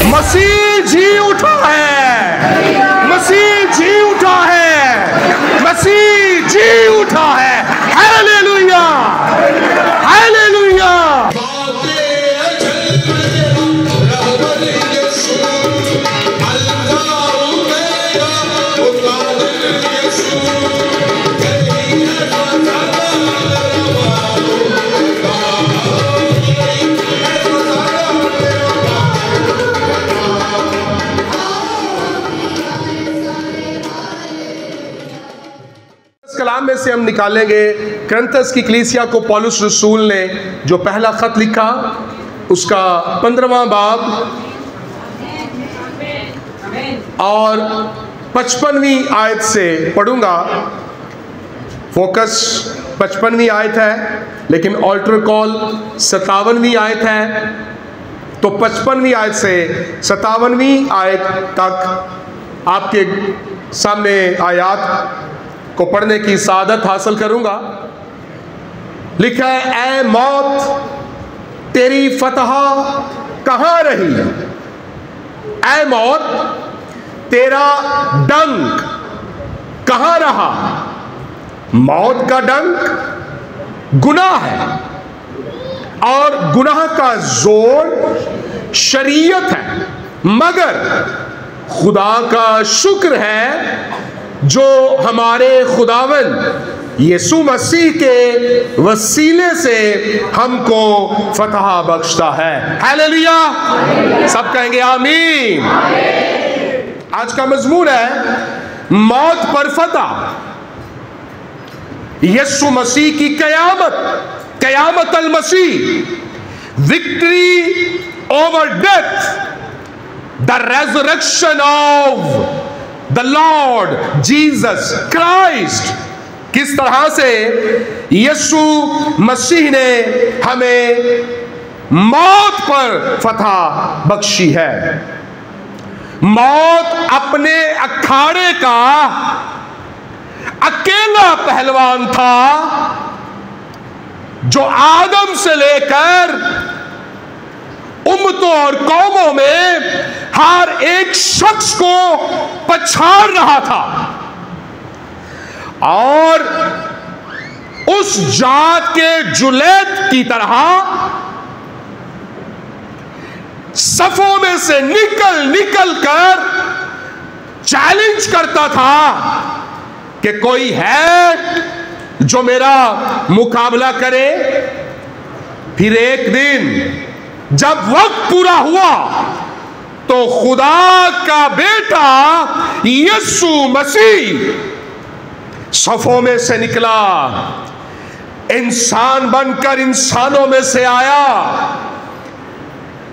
मसीह जी उठा है, मसीह जी उठा है, मसीह जी उठा है। Hallelujah, hallelujah. कलाम में से हम निकालेंगे करंथस की कलीसिया को पौलुस रसूल ने जो पहला खत लिखा उसका 15वां बाब और 55वीं आयत से पढ़ूंगा। फोकस 55वीं आयत है, लेकिन ऑल्टर कॉल 57वीं आयत है। तो 55वीं आयत से 57वीं आयत तक आपके सामने आयत को पढ़ने की सादत हासिल करूंगा। लिखा है, ऐ मौत तेरी फतह कहां रही, ऐ मौत तेरा डंक कहां रहा। मौत का डंक गुनाह है और गुनाह का जोर शरीयत है, मगर खुदा का शुक्र है जो हमारे खुदावंद यीशु मसीह के वसीले से हमको फतह बख्शता है। हालेलुया, सब कहेंगे आमीन। आज का मजमून है मौत पर फतह, यीशु मसीह की कयामत, कयामत अल मसीह, victory over death, the resurrection of the Lord Jesus Christ. किस तरह से यीशु मसीह ने हमें मौत पर फतह बख्शी है। मौत अपने अखाड़े का अकेला पहलवान था जो आदम से लेकर उम्मतों और कौमों में हर एक शख्स को पछाड़ रहा था और उस जात के जुलैत की तरह सफों में से निकल कर चैलेंज करता था कि कोई है जो मेरा मुकाबला करे। फिर एक दिन जब वक्त पूरा हुआ तो खुदा का बेटा यीशु मसीह सफों में से निकला, इंसान बनकर इंसानों में से आया।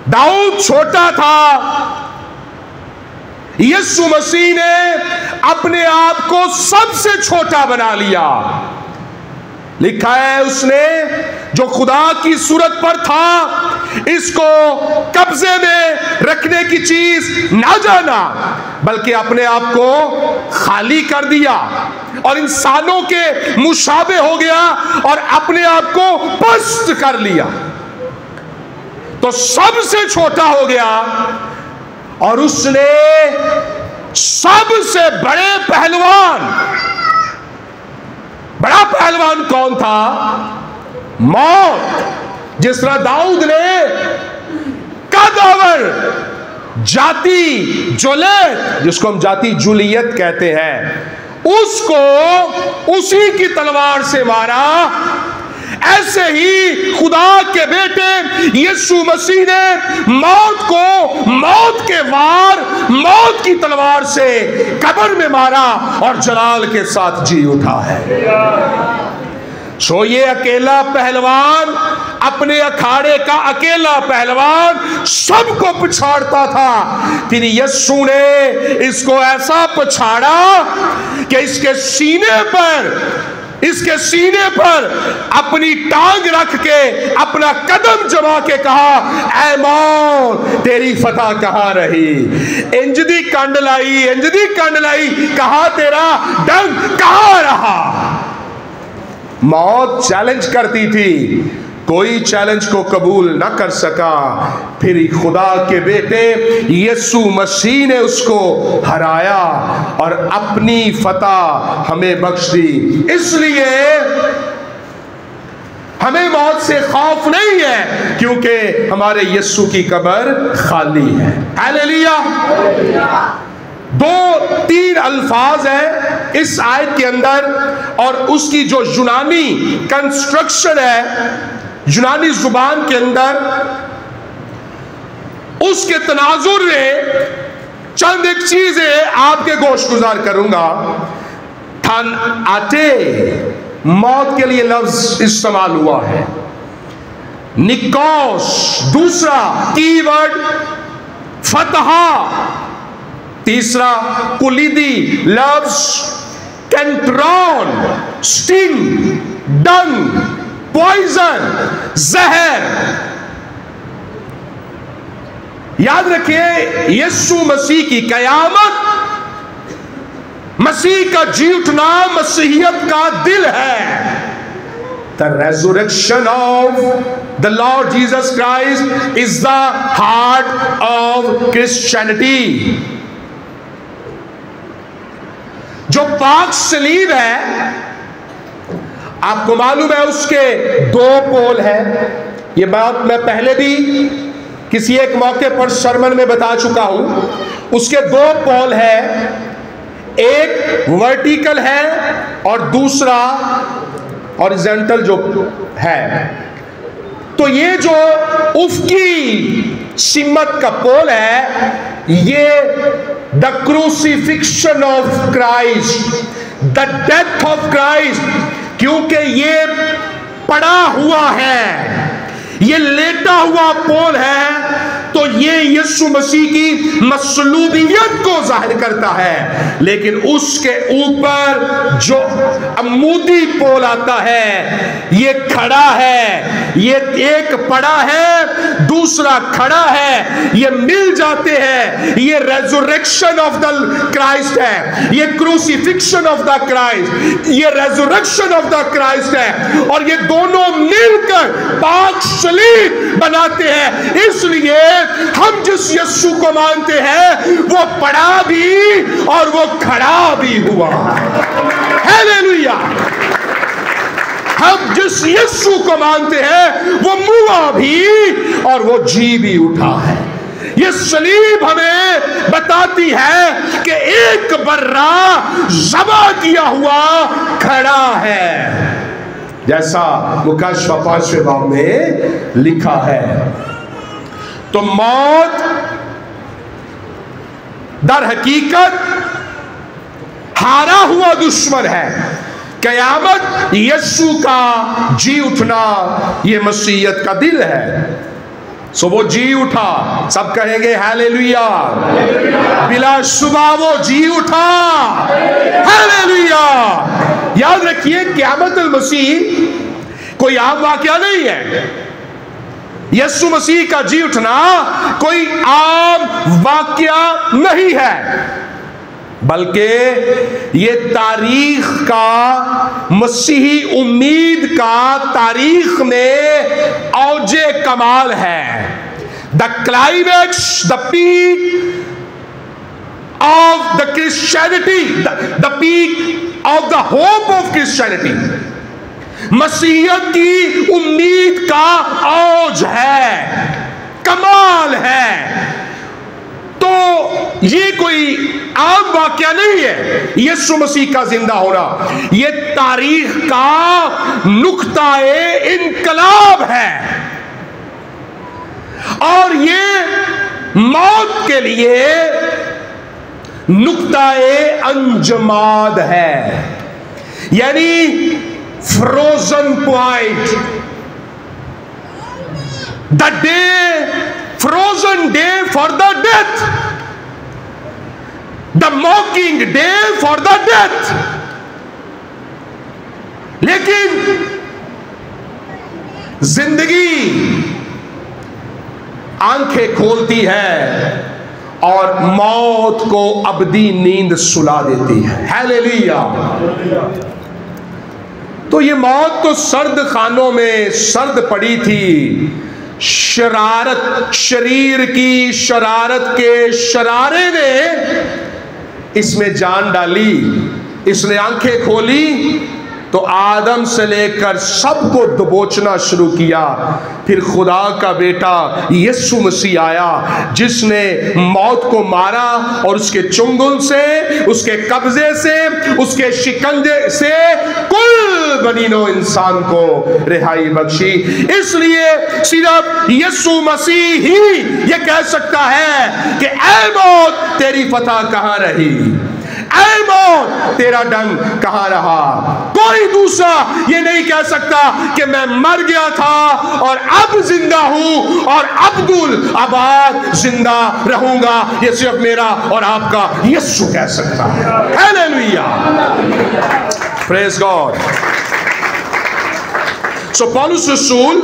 दाऊद छोटा था, यीशु मसीह ने अपने आप को सबसे छोटा बना लिया। लिखा है उसने जो खुदा की सूरत पर था इसको कब्जे में रखने की चीज ना जाना, बल्कि अपने आप को खाली कर दिया और इंसानों के मुशाबे हो गया और अपने आप को पस्त कर लिया। तो सबसे छोटा हो गया और उसने सबसे बड़े पहलवान, बड़ा पहलवान कौन था? मौत। जिस तरह दाऊद ने कदावर जाति जुलैत, जिसको हम जाति जूलियत कहते हैं, उसको उसी की तलवार से मारा, ऐसे ही खुदा के बेटे यीशु मसीह ने मौत को मौत के वार, मौत की तलवार से कब्र में मारा और जलाल के साथ जी उठा है। सो ये अकेला पहलवान, अपने अखाड़े का अकेला पहलवान सबको पछाड़ता था। फिर यीशु ने इसको ऐसा पछाड़ा कि इसके सीने पर अपनी टांग रख के अपना कदम जमा के कहा, ऐ मौत तेरी फतह कहां रही। इंजदी कंड लाई, कहां तेरा डंक कहां रहा। मौत चैलेंज करती थी, कोई चैलेंज को कबूल ना कर सका, फिर खुदा के बेटे यीशु मसीह ने उसको हराया और अपनी फतह हमें बख्श दी। इसलिए हमें मौत से खौफ नहीं है, क्योंकि हमारे यीशु की कब्र खाली है। हालेलुया। 2-3 अल्फाज है इस आयत के अंदर, और उसकी जो यूनानी कंस्ट्रक्शन है, यूनानी जुबान के अंदर, उसके तनाजुर में चंद एक चीजें आपके गोश गुजार करूंगा। थन आटे मौत के लिए लफ्ज इस्तेमाल हुआ है। निकोस दूसरा कीवर्ड, फतहा तीसरा कुलीदी लफ्ज, कैंट्रॉन स्टिंग, डंग, पॉइजन, जहर। याद रखिए, यीशु मसीह की कयामत, मसीह का जी उठना मसीहियत का दिल है। The resurrection of the Lord Jesus Christ is the heart of Christianity. जो पाक सलीब है, आपको मालूम है उसके 2 पोल हैं। ये बात मैं पहले भी किसी एक मौके पर सरमन में बता चुका हूं। उसके 2 पोल है, एक वर्टिकल है और दूसरा हॉरिजॉन्टल जो है। तो ये जो उफकी सिमत का पोल है, ये the crucifixion of Christ, the death of Christ, क्योंकि ये पड़ा हुआ है, ये लेटा हुआ पोल है, तो ये यीशु मसीह की मसलूबियत को जाहिर करता है। लेकिन उसके ऊपर जो अमूदी पोल आता है, ये खड़ा है, ये एक पड़ा है, दूसरा खड़ा है, ये मिल जाते हैं। ये रेजुरेक्शन ऑफ द क्राइस्ट है, ये क्रूसिफिक्शन ऑफ द क्राइस्ट, ये रेजुरेक्शन ऑफ द क्राइस्ट है, और ये दोनों मिलकर पाक सलीब बनाते हैं। इसलिए हम जिस यीशु को मानते हैं, वो पड़ा भी और वो खड़ा भी हुआ। हालेलुया। हम जिस यीशु को मानते हैं, वो मुआ भी और वो जी भी उठा है। ये सलीब हमें बताती है कि एक बर्रा ज़बा किया हुआ खड़ा है, जैसा मुकश्शफ 5वें बाब में लिखा है। तो मौत दर हकीकत हारा हुआ दुश्मन है। कयामत यीशु का जी उठना, ये मसीहत का दिल है। सो वो जी उठा, सब कहेंगे हालेलुया। बिलाशुबा वो जी उठा, हालेलुया। याद रखिए, क़यामत अल मसीह कोई आम वाकया नहीं है। यीशु मसीह का जी उठना कोई आम वाकया नहीं है, बल्कि ये तारीख का, मसीही उम्मीद का तारीख में औजे कमाल है। The climax, the peak of the Christianity, the peak of the hope of Christianity, मसीहियत की उम्मीद का औज है, कमाल है। तो ये कोई आम वाकया नहीं है यीशु मसीह का जिंदा होना, ये तारीख का नुक्ताए इनकलाब है, और ये मौत के लिए नुक्ताए अंजमाद है, यानी frozen point, the day, frozen day for the death, the mocking day for the death. लेकिन जिंदगी आंखें खोलती है और मौत को अबदी नींद सुला देती है। हालेलुया। तो ये मौत तो सर्द खानों में सर्द पड़ी थी। शरारत, शरीर की शरारत के शरारे ने इसमें जान डाली। इसने आंखें खोली तो आदम से लेकर सबको दबोचना शुरू किया। फिर खुदा का बेटा यीशु मसीह आया, जिसने मौत को मारा और उसके चुंगल से, उसके कब्जे से, उसके शिकंजे से कुल बनीनो इंसान को रिहाई बख्शी। इसलिए सिर्फ यीशु मसीह ही ये कह सकता है कि ऐ मौत तेरी फतह कहां रही, ऐ मौत तेरा डंग कहां रहा। कोई दूसरा ये नहीं कह सकता कि मैं मर गया था और अब जिंदा हूं और अब्दुल आबाद जिंदा रहूंगा। ये सिर्फ मेरा और आपका यीशु कह सकता है। Hallelujah, praise God. सो पौलुस रसूल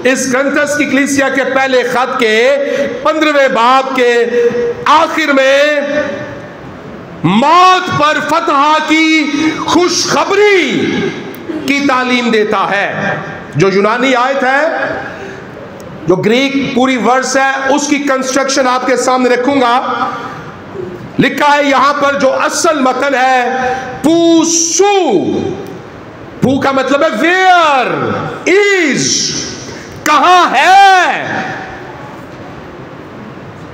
इस ग्रंथस की कलीसिया के पहले खत के 15वें बाब के आखिर में मौत पर फतह की खुशखबरी की तालीम देता है। जो यूनानी आयत है, जो ग्रीक पूरी वर्स है, उसकी कंस्ट्रक्शन आपके सामने रखूंगा। लिखा है यहां पर, जो असल मतन है, पूसू, पू का मतलब है वेयर इज, कहां है।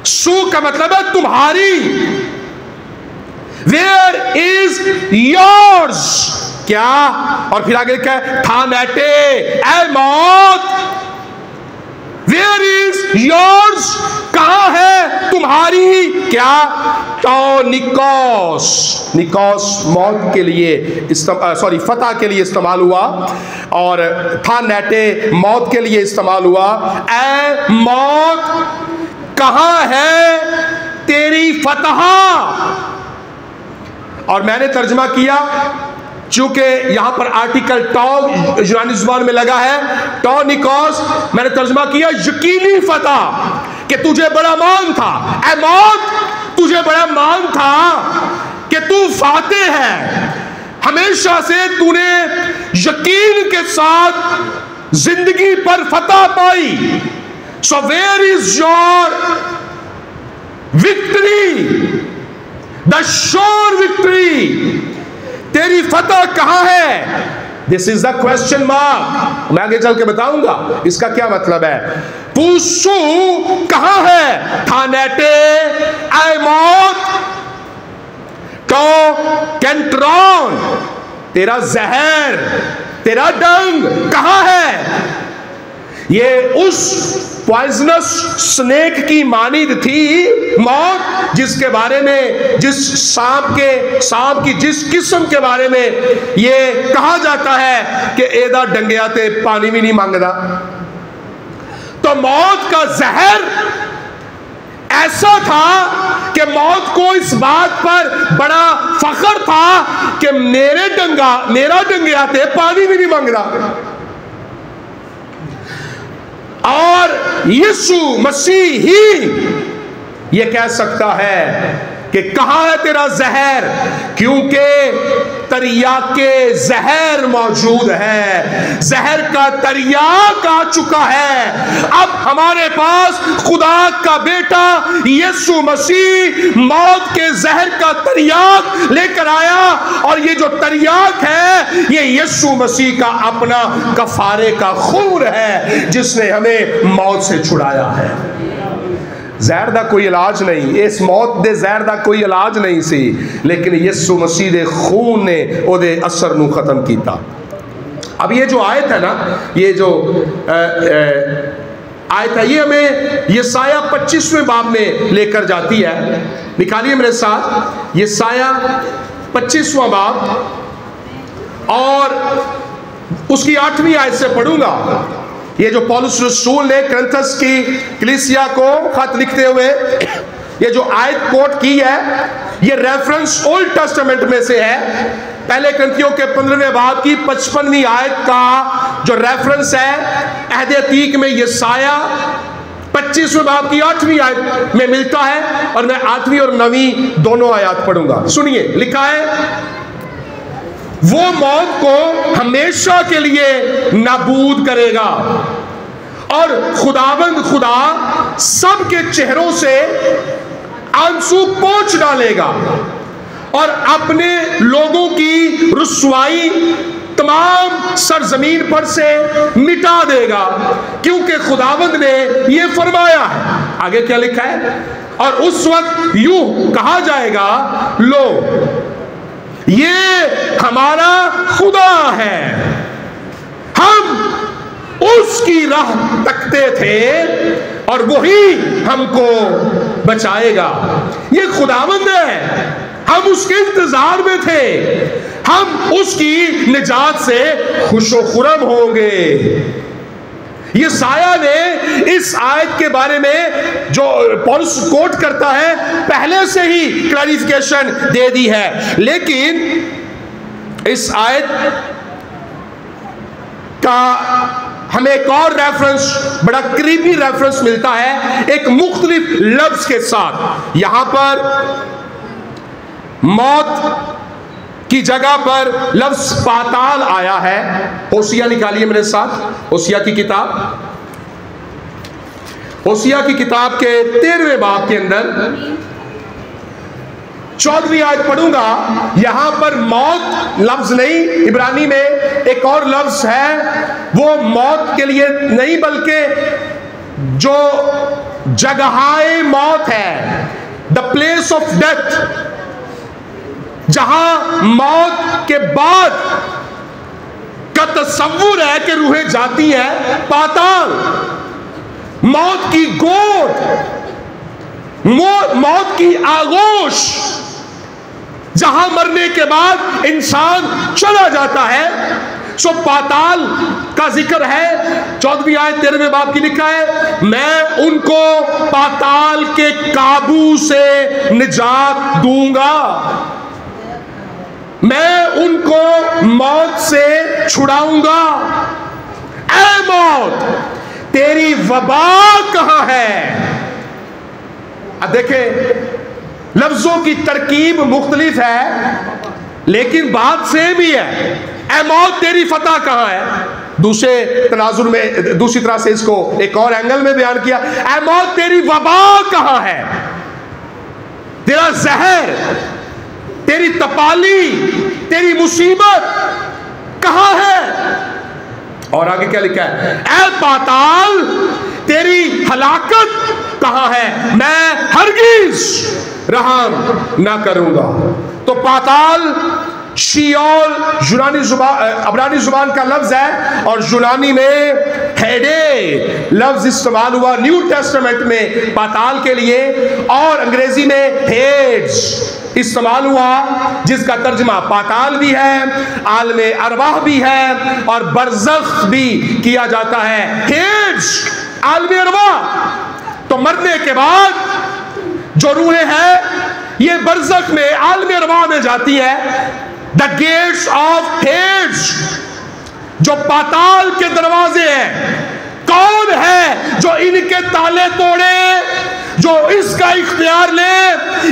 सू का मतलब है तुम्हारी। Where is yours, क्या? और फिर आगे क्या है, थानेटे, ऐ मौत Where is yours, कहां है तुम्हारी क्या? तो निकोस, निकोस मौत के लिए सॉरी फतह के लिए इस्तेमाल हुआ, और थानेटे मौत के लिए इस्तेमाल हुआ। ऐ मौत कहां है तेरी फतह। और मैंने तर्जमा किया, चूंकि यहां पर आर्टिकल टॉ यूनानी जुबान में लगा है, टॉ निकोस, मैंने तर्जमा किया यकीनी फतह, कि तुझे बड़ा मान था। ऐ मौत तुझे बड़ा मान था कि तू फाते है, हमेशा से तूने यकीन के साथ जिंदगी पर फतह पाई। So where is your victory, the sure victory, तेरी फतह कहां है? This is the question mark. मैं आगे चल के बताऊंगा इसका क्या मतलब है। पूसू कहां है? थानेटे, ऐ मौत, तो कैंट्रॉन, तेरा जहर, तेरा डंग कहां है? ये उस पॉइजनस स्नेक की मानिद थी मौत, जिसके बारे में, जिस सांप की जिस किस्म के बारे में ये कहा जाता है कि एदा डंगिया ते पानी भी नहीं मांगदा। तो मौत का जहर ऐसा था कि मौत को इस बात पर बड़ा फख्र था कि मेरा डंगिया ते पानी भी नहीं मांगदा। और यीशु मसीह ही ये कह सकता है कि कहां है तेरा जहर, क्योंकि तरियाके जहर मौजूद है, जहर का तरियाक आ चुका है। अब हमारे पास खुदा का बेटा यीशु मसीह मौत के जहर का तरियाक लेकर आया, और ये जो तरियाक है ये यीशु मसीह का अपना कफारे का खून है, जिसने हमें मौत से छुड़ाया है। जहर दा कोई इलाज नहीं, इस मौत दे जहर दा कोई इलाज नहीं सी, लेकिन यीशु मसीह दे खून ने ओदे असर नू खत्म किया। अब ये जो आयत है ना, ये जो आयत है, ये हमें यसाया 25वें बाब में लेकर जाती है। निकालिए मेरे साथ यसाया 25वां बाब और उसकी 8वीं आयत से पढ़ूंगा। ये जो पौलुस रसूल ने कुरिन्थस की कलीसिया को खत लिखते हुए ये जो आयत कोट की है, ये रेफरेंस ओल्ड टेस्टामेंट में से है। पहले कुरिन्थियों के 15वें बाब की 55वीं आयत का जो रेफरेंस है अहद अतीक में यसाया 25वें बाब की 8वीं आयत में मिलता है, और मैं 8वीं और 9वीं दोनों आयत पढ़ूंगा। सुनिए, लिखा है, वो मौत को हमेशा के लिए नाबूद करेगा और खुदाबंद खुदा सबके चेहरों से आंसू पोंछ डालेगा और अपने लोगों की रुसवाई तमाम सरजमीन पर से मिटा देगा, क्योंकि खुदावंद ने यह फरमाया है। आगे क्या लिखा है? और उस वक्त यूं कहा जाएगा, लो ये हमारा खुदा है, हम उसकी राह तकते थे और वही हमको बचाएगा। ये खुदावंद है, हम उसके इंतजार में थे, हम उसकी निजात से खुशो खुरम होंगे। ये साया ने इस आयत के बारे में जो पौलुस कोट करता है पहले से ही क्लैरिफिकेशन दे दी है, लेकिन इस आयत का हमें एक और रेफरेंस, बड़ा करीबी रेफरेंस मिलता है एक मुख्तलिफ लफ्ज के साथ। यहां पर मौत की जगह पर लफ्ज पाताल आया है। होशिया निकालिए मेरे साथ, होशिया की किताब, होशिया की किताब के 13वें बाब के अंदर 14वीं आयत पढ़ूंगा। यहां पर मौत लफ्ज नहीं, इब्रानी में एक और लफ्ज है, वो मौत के लिए नहीं बल्कि जो जगहाए मौत है, द प्लेस ऑफ डेथ, जहां मौत के बाद का तस्वुर है कि रूहें जाती हैं, पाताल, मौत की गोद, मौत की आगोश, जहां मरने के बाद इंसान चला जाता है। सो पाताल का जिक्र है। 14वीं आयत 13वें बाब की लिखा है, मैं उनको पाताल के काबू से निजात दूंगा, मैं उनको मौत से छुड़ाऊंगा। ऐ मौत, तेरी वबा कहां है? अब देखें, लफ्जों की तरकीब मुख्तलिफ है लेकिन बात सेम ही है। ऐ मौत, तेरी फतह कहां है? दूसरे तनाजुर में दूसरी तरह से इसको एक और एंगल में बयान किया, ऐ मौत, तेरी वबा कहां है? तेरा जहर, तेरी तपाली, तेरी मुसीबत कहां है? और आगे क्या लिखा है? ऐ पाताल, तेरी हलाकत कहां है? मैं हरगिज रहम ना करूंगा। तो पाताल शियोल यूनानी जुबान, अबरानी जुबान का लफ्ज है और यूनानी में हेडे लफ्ज इस्तेमाल हुआ न्यू टेस्टामेंट में पाताल के लिए, और अंग्रेजी में हेड्स इस्तेमाल हुआ, जिसका तर्जमा पाताल भी है, आलमे अरवाह भी है और बरज़ख भी किया जाता है। हेड्स, आलमे अरवाह। तो मरने के बाद जो रूहें हैं ये बरज़ख में, आलमे अरवाह में जाती है। द गेट्स ऑफ हेड्स, जो पाताल के दरवाजे हैं। कौन है जो इनके ताले तोड़े, जो इसका इख्तियार ले?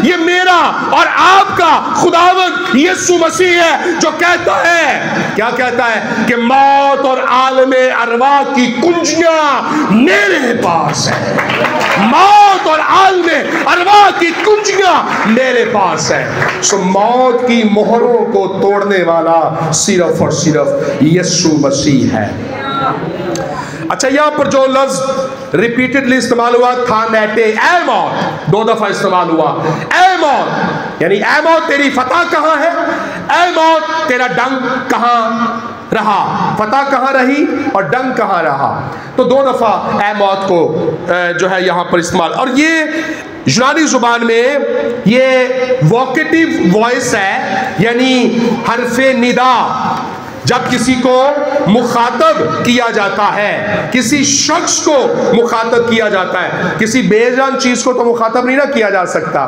ये मेरा और आपका खुदावंद यीशु मसीह है, जो कहता है, क्या कहता है? कि मौत और आलमे अरवाह की कुंजियां मेरे पास है। मौत और आलमे अरवाह की कुंजियां मेरे पास है। सो मौत की मोहरों को तोड़ने वाला सिर्फ और सिर्फ यीशु मसीह है। अच्छा, यहां पर जो लफ्ज रिपीटेडली इस्तेमाल हुआ था, नेटे, ऐ मौत, 2 दफा इस्तेमाल हुआ। ऐ मौत यानी ऐ मौत, तेरी फतह कहां है? ऐ मौत, तेरा डंक कहां रहा? फतह कहां रही और डंक कहां रहा? तो 2 दफा ऐ मौत को जो है यहां पर इस्तेमाल। और ये यूनानी जुबान में ये वोकेटिव वॉइस है, यानी हरफे निदा। जब किसी को मुखातब किया जाता है, किसी शख्स को मुखातब किया जाता है, किसी बेजान चीज को तो मुखातब नहीं ना किया जा सकता।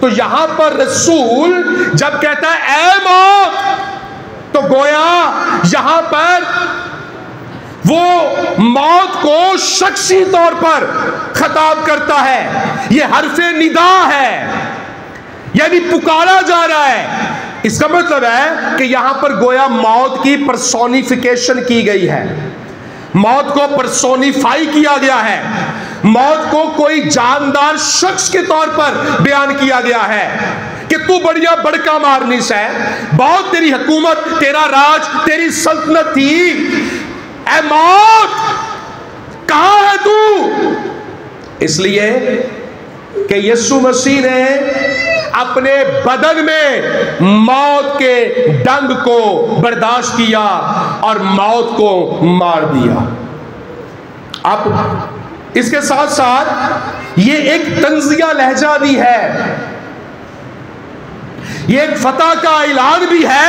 तो यहां पर रसूल जब कहता है ऐ मौत, तो गोया यहां पर वो मौत को शख्सी तौर पर खिताब करता है। ये हरफे निदा है, यानी पुकारा जा रहा है इसका मतलब है कि यहां पर गोया मौत की पर्सोनिफिकेशन की गई है, मौत को पर्सोनिफाई किया गया है, मौत को कोई जानदार शख्स के तौर पर बयान किया गया है कि तू बढ़िया बड़का मारनिस है, बहुत तेरी हुकूमत, तेरा राज, तेरी सल्तनत थी, ऐ मौत कहां है तू? इसलिए कि यीशु मसीह ने अपने बदन में मौत के डंक को बर्दाश्त किया और मौत को मार दिया। अब इसके साथ साथ ये एक तंजिया लहजा भी है, ये एक फतह का ऐलान भी है,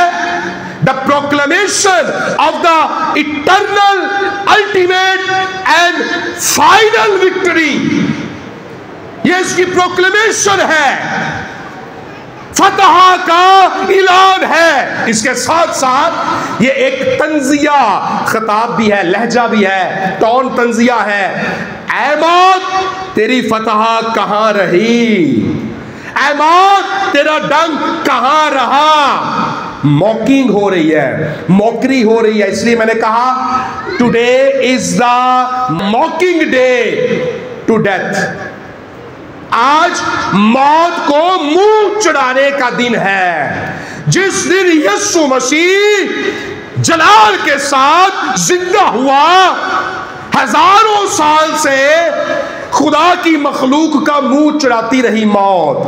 the proclamation of the eternal ultimate and final victory. ये इसकी प्रोक्लेमेशन है, फतह का ऐलान है। इसके साथ साथ ये एक तंजिया खिताब भी है, लहजा भी है, टोन तंजिया है। ऐ मौत तेरी फतह कहां रही, ऐ मौत तेरा डंक कहां रहा। मॉकिंग हो रही है, मॉकरी हो रही है। इसलिए मैंने कहा today is the mocking day to death. आज मौत को मुंह चढ़ाने का दिन है, जिस दिन यीशु मसीह जलाल के साथ जिंदा हुआ। हजारों साल से खुदा की मखलूक का मुंह चढ़ाती रही मौत,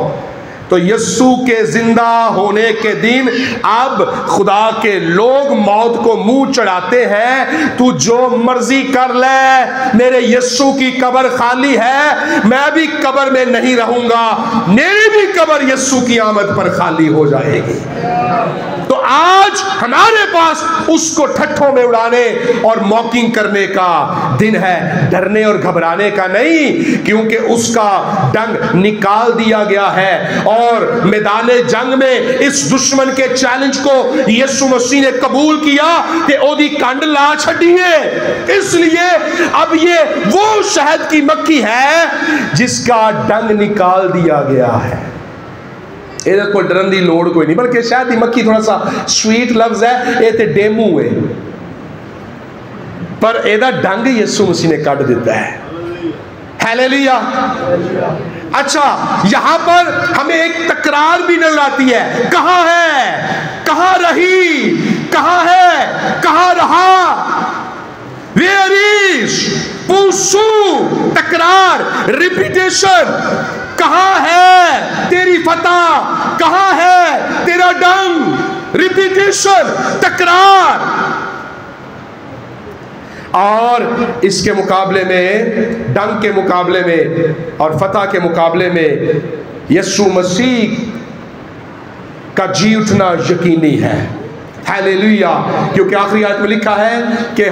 तो यीशु के जिंदा होने के दिन अब खुदा के लोग मौत को मुंह चढ़ाते हैं। तू जो मर्जी कर ले, मेरे यीशु की कब्र खाली है, मैं भी कब्र में नहीं रहूंगा, मेरी भी कब्र यीशु की आमद पर खाली हो जाएगी। तो आज हमारे पास उसको ठट्ठों में उड़ाने और मॉकिंग करने का दिन है, डरने और घबराने का नहीं, क्योंकि उसका डंक निकाल दिया गया है। और मैदाने जंग में इस दुश्मन के चैलेंज को यीशु मसीह ने कबूल किया कि ओदी कंड ला छड़िए। इसलिए अब ये वो शहद की मक्खी है जिसका डंक निकाल दिया गया है। ਇਹਦੇ कोई डरन की लोड़ कोई नहीं, बल्कि शहद की मक्खी थोड़ा सा स्वीट लफ्ज है, ये तो डेमू है, पर ਇਹਦਾ डंग यीशु मसीह ने ਕੱਢ ਦਿੱਤਾ है। हालेलुया। अच्छा, यहां पर हमें एक तकरार भी नजर आती है। कहां है, कहां रही, कहां है, कहां रहा। वेयर इज पुसू, तकरार, रिपीटेशन। कहां है तेरी फतह, कहां है तेरा डंग, रिपीटेशन, तकरार। और इसके मुकाबले में, डंग के मुकाबले में और फतह के मुकाबले में यीशु मसीह का जी उठना यकीनी है। हालेलुया। क्योंकि आखिरी आयत में लिखा है कि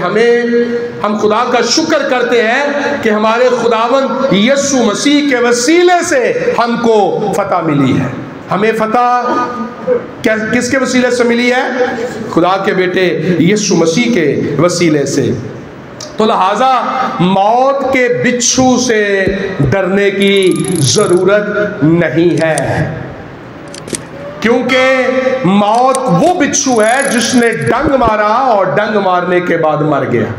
हम खुदा का शुक्र करते हैं कि हमारे खुदावंद यीशु मसीह के वसीले से हमको फतह मिली है। हमें फतह किसके वसीले से मिली है? खुदा के बेटे यीशु मसीह के वसीले से। तो लिहाजा मौत के बिच्छू से डरने की जरूरत नहीं है, क्योंकि मौत वो बिच्छू है जिसने डंग मारा और डंग मारने के बाद मर गया।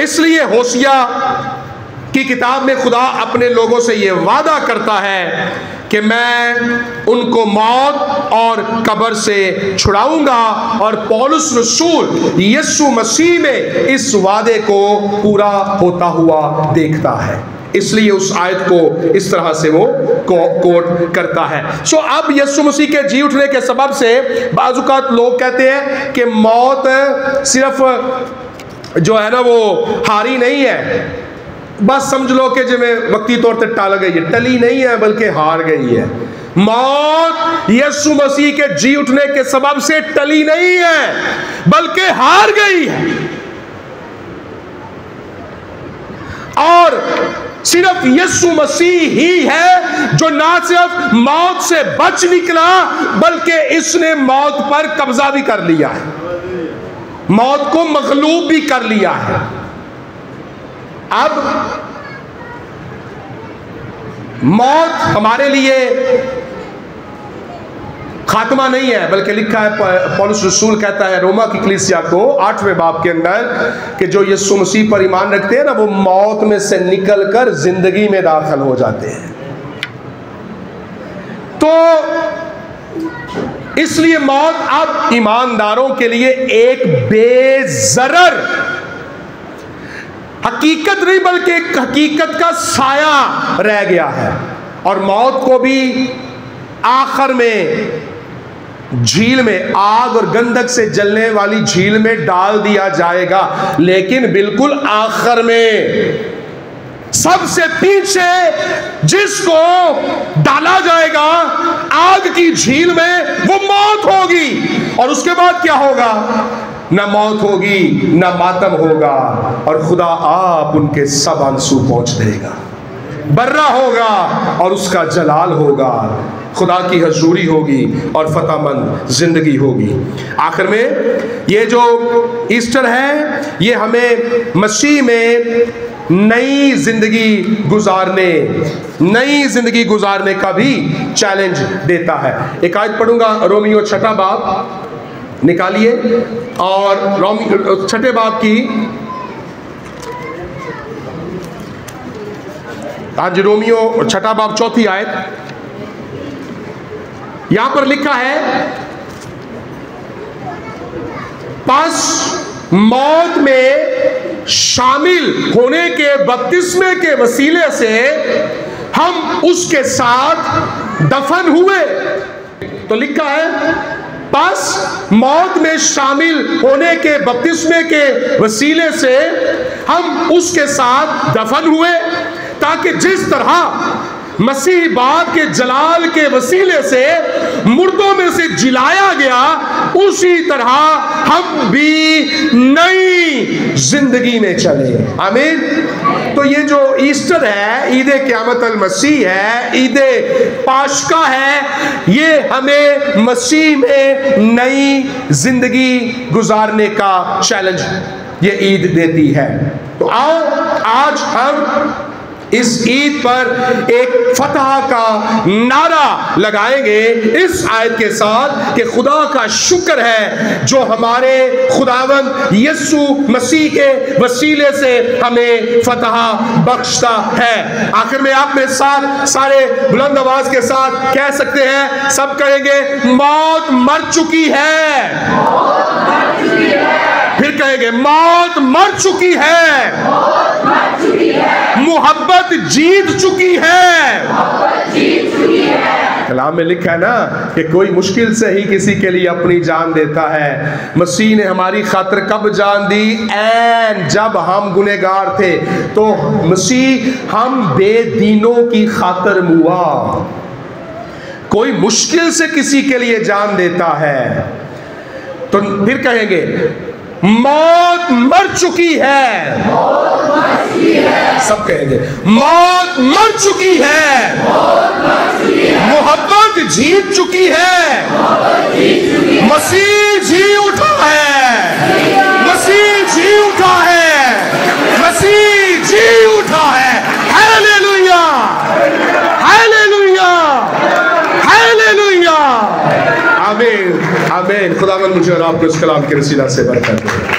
इसलिए होशिया की किताब में खुदा अपने लोगों से यह वादा करता है कि मैं उनको मौत और कब्र से छुड़ाऊंगा, और पौलुस रसूल यीशु मसीह में इस वादे को पूरा होता हुआ देखता है। इसलिए उस आयत को इस तरह से वो कोट करता है। सो अब यीशु मसीह के जी उठने के सबब से बाजुकात लोग कहते हैं कि मौत सिर्फ जो है ना वो हारी नहीं है, बस समझ लो कि जिमें वक्ती तौर पर टल गई है, टली नहीं है बल्कि हार गई है। मौत यीशु मसीह के जी उठने के सबब से टली नहीं है बल्कि हार गई है। और सिर्फ यीशु मसीह ही है जो ना सिर्फ मौत से बच निकला बल्कि इसने मौत पर कब्जा भी कर लिया है, मौत को मगलूब भी कर लिया है। अब मौत हमारे लिए खात्मा नहीं है, बल्कि लिखा है, पौलुस रसूल कहता है रोमा की कलीसिया को 8वें बाब के अंदर कि जो यीशु मसीह पर ईमान रखते हैं ना, वो मौत में से निकलकर जिंदगी में दाखिल हो जाते हैं। तो इसलिए मौत अब ईमानदारों के लिए एक बेज़रर हकीकत नहीं, बल्कि एक हकीकत का साया रह गया है। और मौत को भी आखिर में झील में, आग और गंधक से जलने वाली झील में डाल दिया जाएगा, लेकिन बिल्कुल आखिर में सबसे पीछे जिसको डाला जाएगा आग की झील में, वो मौत होगी। और उसके बाद क्या होगा? न मौत होगी, न मातम होगा, और खुदा आप उनके सब आंसू पोंछ देगा। बर्रा होगा और उसका जलाल होगा, खुदा की हजूरी होगी और फतहमंद जिंदगी होगी। आखिर में ये जो ईस्टर है, ये हमें मसीह में नई जिंदगी गुजारने का भी चैलेंज देता है। एक आयत पढ़ूंगा, रोमियो 6 बाब निकालिए, और रोमियो 6 बाब की, हाँ जी, रोमियो 6 बाब 4 आयत। यहां पर लिखा है, बस मौत में शामिल होने के बपतिस्मे के वसीले से हम उसके साथ दफन हुए। तो लिखा है, बस मौत में शामिल होने के बपतिस्मे के वसीले से हम उसके साथ दफन हुए, ताकि जिस तरह मसीह बाप के जलाल के वसीले से मुर्दों में से जिलाया गया, उसी तरह हम भी नई जिंदगी में चले। आमीन। तो ये जो ईस्टर है, ईद क़यामत अल मसीह है, ईद पाशका है, ये हमें मसीह में नई जिंदगी गुजारने का चैलेंज ये ईद देती है। तो आओ आज हम इस ईद पर एक फतह का नारा लगाएंगे इस आयत के साथ कि खुदा का शुक्र है जो हमारे खुदावंद यीशु मसीह के वसीले से हमें फतह बख्शता है। आखिर में आप मेरे साथ सारे बुलंद आवाज के साथ कह सकते हैं, सब कहेंगे, मौत मर चुकी है। फिर कहेंगे, मौत मर चुकी है, मोहब्बत जीत चुकी है। कलाम में लिखा है ना कि कोई मुश्किल से ही किसी के लिए अपनी जान देता है। मसीह ने हमारी खातिर कब जान दी? ऐन जब हम गुनहगार थे, तो मसीह हम बेदीनों की खातिर मुआ। कोई मुश्किल से किसी के लिए जान देता है। तो फिर कहेंगे, मौत मर चुकी है, सब कहेंगे, मौत मर चुकी है, मोहब्बत जीत चुकी है, मसीह जी उठा है, मसीह जी उठा है, मसीह जी उठा है। Hallelujah, hallelujah, hallelujah. आमीन, आमीन। खुदावंद मुझे और आपको इस कलाम के वसीला से बरकत दे।